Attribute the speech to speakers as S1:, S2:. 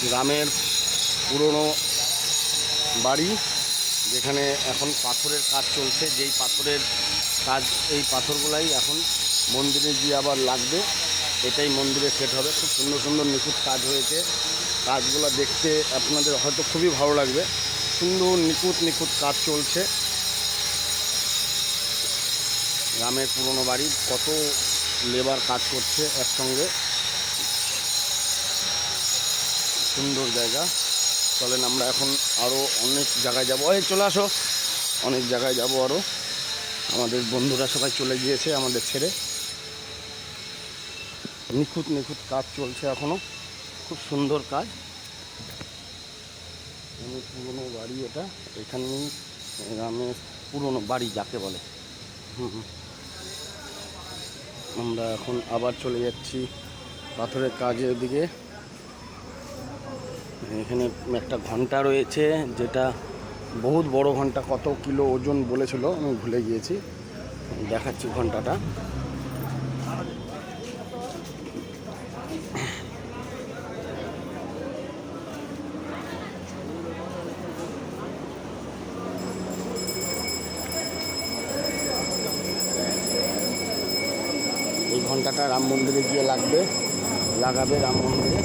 S1: গ্রামের পুরনো বাড়ি, যেখানে এখন পাথরের কাজ চলছে। যেই পাথরের কাজ, এই পাথরগুলাই এখন মন্দিরে গিয়ে আবার লাগবে, এটাই মন্দিরে সেট হবে। খুব সুন্দর সুন্দর নিখুঁত কাজ হয়েছে। কাজগুলো দেখতে আপনাদের হয়তো খুবই ভালো লাগবে। সুন্দর নিখুঁত নিখুঁত কাজ চলছে। গ্রামের পুরনো বাড়ি, কত লেবার কাজ করছে একসঙ্গে। সুন্দর জায়গা। চলেন আমরা এখন আরও অনেক জায়গায় যাবো। এই চলে আসো, অনেক জায়গায় যাব আরও। আমাদের বন্ধুরা সবাই চলে গিয়েছে আমাদের ছেড়ে। নিখুঁত নিখুঁত কাজ চলছে এখনও, খুব সুন্দর কাজ। পুরনো বাড়ি এটা, এখানেই গ্রামের পুরনো বাড়ি যাকে বলে। আমরা এখন আবার চলে যাচ্ছি পাথরের কাজের দিকে। এখানে একটা ঘন্টা রয়েছে, যেটা বহুত বড় ঘন্টা, কত কিলো ওজন বলেছিল আমি ভুলে গিয়েছি। দেখাচ্ছি ঘন্টাটা। এই ঘন্টাটা রাম মন্দিরে গিয়ে লাগাবে রাম মন্দিরে।